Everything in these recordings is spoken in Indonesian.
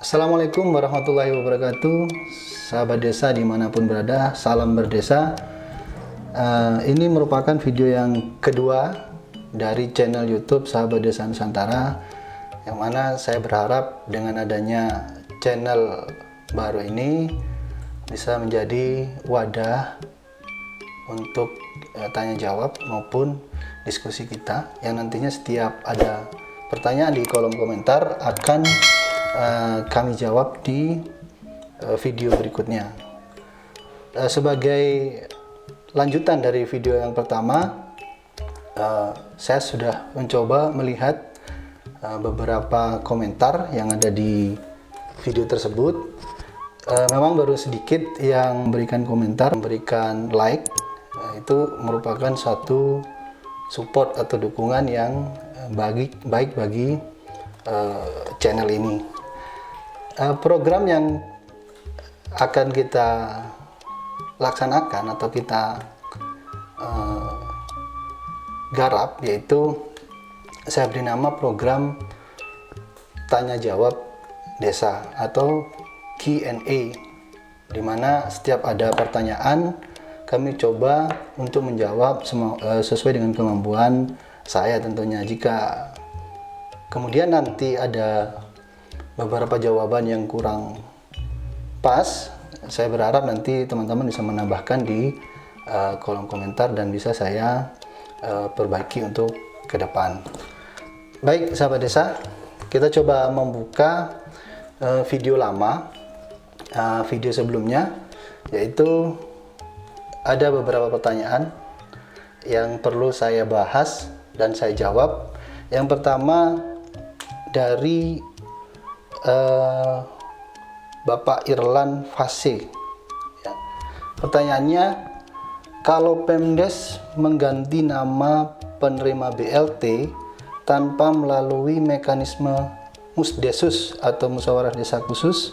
Assalamualaikum warahmatullahi wabarakatuh, sahabat desa dimanapun berada, salam berdesa. Ini merupakan video yang kedua dari channel YouTube Sahabat Desa Nusantara, yang mana saya berharap dengan adanya channel baru ini bisa menjadi wadah untuk tanya jawab maupun diskusi kita, yang nantinya setiap ada pertanyaan di kolom komentar akan kami jawab di video berikutnya. Sebagai lanjutan dari video yang pertama, saya sudah mencoba melihat beberapa komentar yang ada di video tersebut. Memang baru sedikit yang memberikan komentar, memberikan like. Itu merupakan suatu support atau dukungan yang baik bagi channel ini. Program yang akan kita laksanakan atau kita garap, yaitu saya beri nama program tanya jawab desa atau Q&A, di mana setiap ada pertanyaan kami coba untuk menjawab sesuai dengan kemampuan saya tentunya. Jika kemudian nanti ada beberapa jawaban yang kurang pas, saya berharap nanti teman-teman bisa menambahkan di kolom komentar dan bisa saya perbaiki untuk ke depan. Baik sahabat desa, kita coba membuka video lama, video sebelumnya, yaitu ada beberapa pertanyaan yang perlu saya bahas dan saya jawab. Yang pertama dari Bapak Irlan Fase. Ya. Pertanyaannya, kalau Pemdes mengganti nama penerima BLT tanpa melalui mekanisme Musdesus atau Musyawarah Desa Khusus,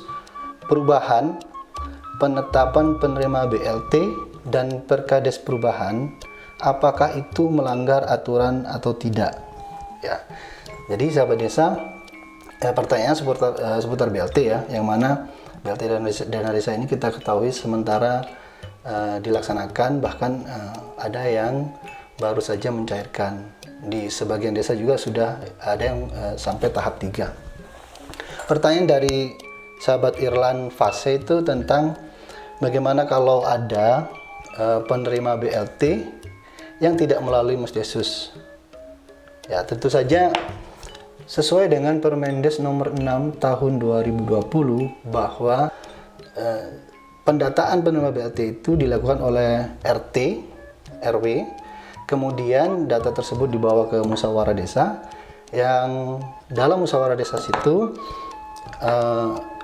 perubahan penetapan penerima BLT dan Perkades perubahan, apakah itu melanggar aturan atau tidak? Ya. Jadi sahabat desa, pertanyaan seputar BLT ya, yang mana BLT dan dana desa ini kita ketahui sementara dilaksanakan, bahkan ada yang baru saja mencairkan. Di sebagian desa juga sudah ada yang sampai tahap 3. Pertanyaan dari sahabat Irlan Fase itu tentang bagaimana kalau ada penerima BLT yang tidak melalui Musdesus. Ya, tentu saja sesuai dengan Permendes nomor 6 tahun 2020 bahwa pendataan penerima BLT itu dilakukan oleh RT, RW, kemudian data tersebut dibawa ke musyawarah desa, yang dalam musyawarah desa situ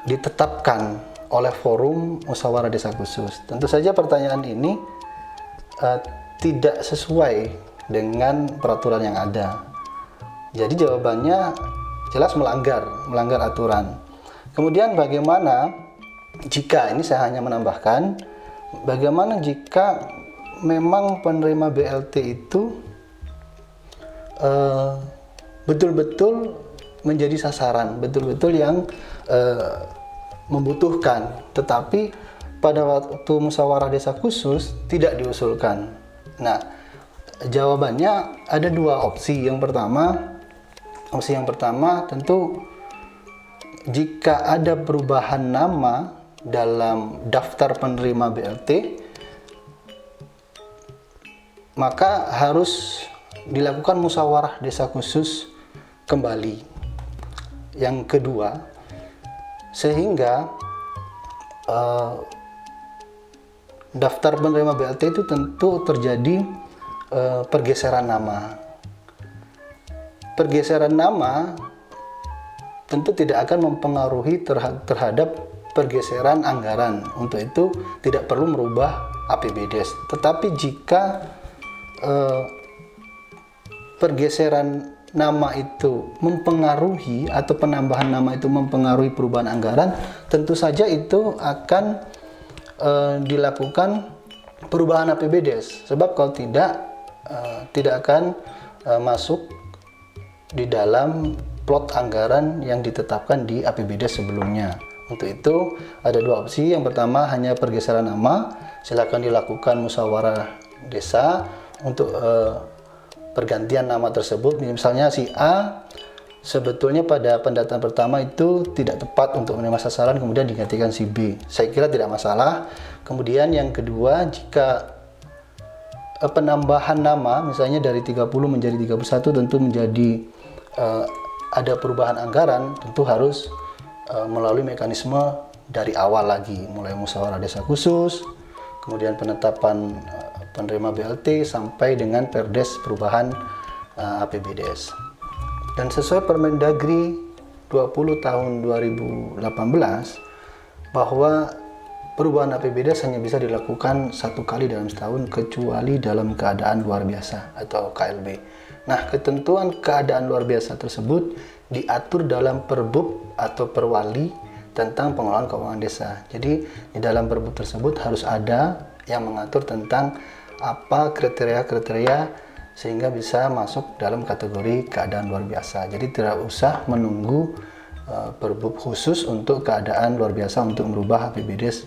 ditetapkan oleh forum musyawarah desa khusus. Tentu saja pertanyaan ini tidak sesuai dengan peraturan yang ada. Jadi jawabannya jelas melanggar aturan. Kemudian bagaimana jika, ini saya hanya menambahkan, bagaimana jika memang penerima BLT itu betul-betul menjadi sasaran, betul-betul yang membutuhkan, tetapi pada waktu musyawarah desa khusus tidak diusulkan. Nah, jawabannya ada dua opsi. Opsi yang pertama tentu jika ada perubahan nama dalam daftar penerima BLT, maka harus dilakukan musyawarah desa khusus kembali. Yang kedua, sehingga daftar penerima BLT itu tentu terjadi pergeseran nama. Pergeseran nama tentu tidak akan mempengaruhi terhadap pergeseran anggaran. Untuk itu tidak perlu merubah APBDes. Tetapi jika pergeseran nama itu mempengaruhi atau penambahan nama itu mempengaruhi perubahan anggaran, tentu saja itu akan dilakukan perubahan APBDes. Sebab kalau tidak akan masuk di dalam plot anggaran yang ditetapkan di APBD sebelumnya. Untuk itu ada dua opsi. Yang pertama hanya pergeseran nama, silakan dilakukan musyawarah desa untuk pergantian nama tersebut. Misalnya si A sebetulnya pada pendataan pertama itu tidak tepat untuk menerima sasaran, kemudian digantikan si B. Saya kira tidak masalah. Kemudian yang kedua, jika penambahan nama misalnya dari 30 menjadi 31 tentu menjadi ada perubahan anggaran, tentu harus melalui mekanisme dari awal lagi, mulai musyawarah desa khusus, kemudian penetapan penerima BLT sampai dengan Perdes perubahan APBDes. Dan sesuai Permendagri 20 tahun 2018 bahwa perubahan APBDes hanya bisa dilakukan 1 kali dalam setahun kecuali dalam keadaan luar biasa atau KLB. Nah, ketentuan keadaan luar biasa tersebut diatur dalam Perbub atau Perwali tentang pengelolaan keuangan desa. Jadi di dalam Perbub tersebut harus ada yang mengatur tentang apa kriteria-kriteria sehingga bisa masuk dalam kategori keadaan luar biasa. Jadi tidak usah menunggu Perbub khusus untuk keadaan luar biasa untuk merubah APBDes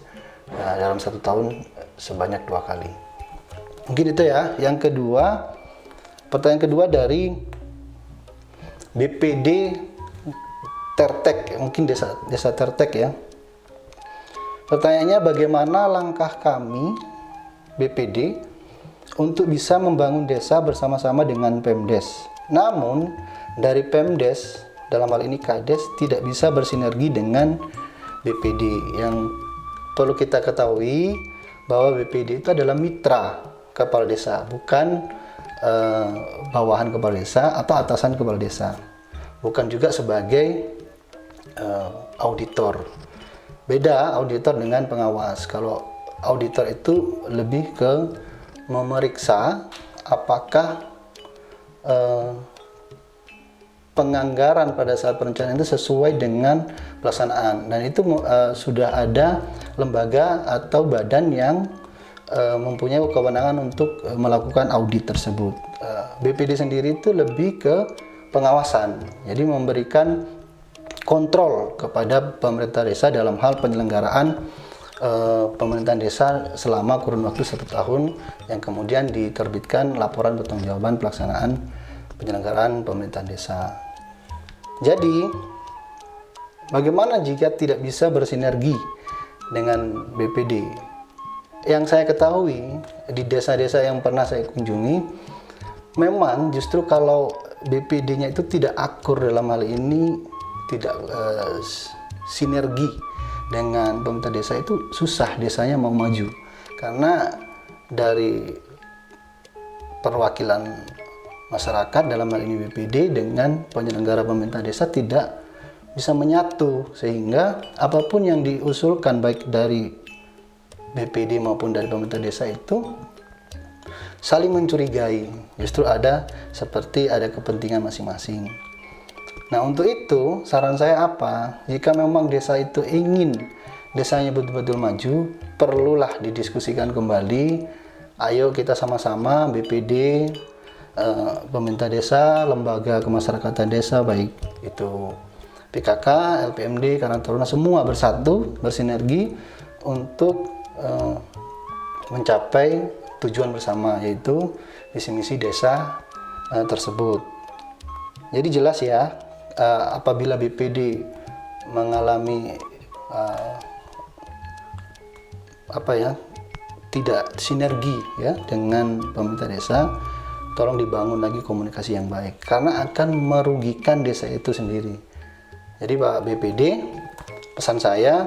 dalam 1 tahun sebanyak 2 kali. Mungkin itu ya. Yang kedua, pertanyaan kedua dari BPD Tertek, mungkin desa Tertek ya. Pertanyaannya, bagaimana langkah kami BPD untuk bisa membangun desa bersama-sama dengan Pemdes. Namun dari Pemdes, dalam hal ini Kades, tidak bisa bersinergi dengan BPD. Yang perlu kita ketahui bahwa BPD itu adalah mitra kepala desa, bukan bawahan kepala desa atau atasan kepala desa, bukan juga sebagai auditor. Beda auditor dengan pengawas. Kalau auditor itu lebih ke memeriksa apakah penganggaran pada saat perencanaan itu sesuai dengan pelaksanaan, dan itu sudah ada lembaga atau badan yang mempunyai kewenangan untuk melakukan audit tersebut. BPD sendiri itu lebih ke pengawasan, jadi memberikan kontrol kepada pemerintah desa dalam hal penyelenggaraan pemerintahan desa selama kurun waktu 1 tahun, yang kemudian diterbitkan laporan pertanggungjawaban pelaksanaan penyelenggaraan pemerintahan desa. Jadi, bagaimana jika tidak bisa bersinergi dengan BPD? Yang saya ketahui di desa-desa yang pernah saya kunjungi, memang justru kalau BPD-nya itu tidak akur dalam hal ini, tidak sinergi dengan pemerintah desa, itu susah desanya mau maju, karena dari perwakilan masyarakat dalam hal ini BPD dengan penyelenggara pemerintah desa tidak bisa menyatu, sehingga apapun yang diusulkan baik dari BPD maupun dari pemerintah desa itu saling mencurigai, justru ada seperti ada kepentingan masing-masing. Nah, untuk itu saran saya apa? Jika memang desa itu ingin desanya betul-betul maju, perlulah didiskusikan kembali. Ayo kita sama-sama BPD, pemerintah desa, lembaga kemasyarakatan desa, baik itu PKK, LPMD, Karang Taruna, semua bersatu, bersinergi untuk mencapai tujuan bersama, yaitu visi misi desa tersebut. Jadi jelas ya, apabila BPD mengalami tidak sinergi ya dengan pemerintah desa, tolong dibangun lagi komunikasi yang baik, karena akan merugikan desa itu sendiri. Jadi Pak BPD, pesan saya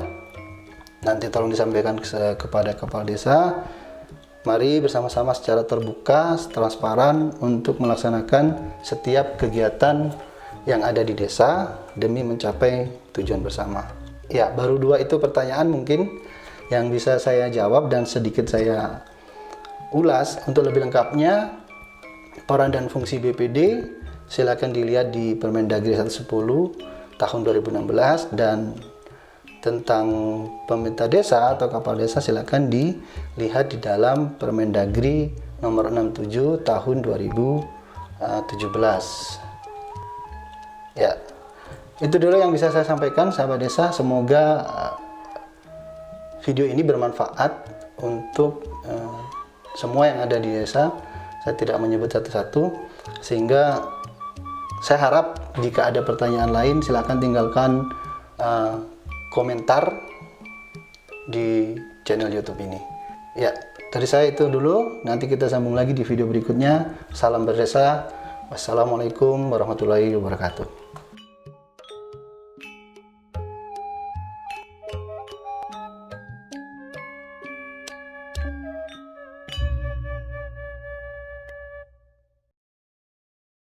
nanti tolong disampaikan kepada kepala desa, mari bersama-sama secara terbuka, transparan untuk melaksanakan setiap kegiatan yang ada di desa demi mencapai tujuan bersama. Ya, baru 2 itu pertanyaan mungkin yang bisa saya jawab dan sedikit saya ulas. Untuk lebih lengkapnya, peran dan fungsi BPD silakan dilihat di Permendagri 110 tahun 2016, dan tentang pemerintah desa atau kepala desa silakan dilihat di dalam Permendagri nomor 67 tahun 2017. Ya, Itu dulu yang bisa saya sampaikan, sahabat desa. Semoga video ini bermanfaat untuk semua yang ada di desa. Saya tidak menyebut satu-satu, sehingga saya harap jika ada pertanyaan lain silahkan tinggalkan komentar di channel YouTube ini. Ya, dari saya itu dulu. Nanti kita sambung lagi di video berikutnya. Salam berdesa. Wassalamualaikum warahmatullahi wabarakatuh.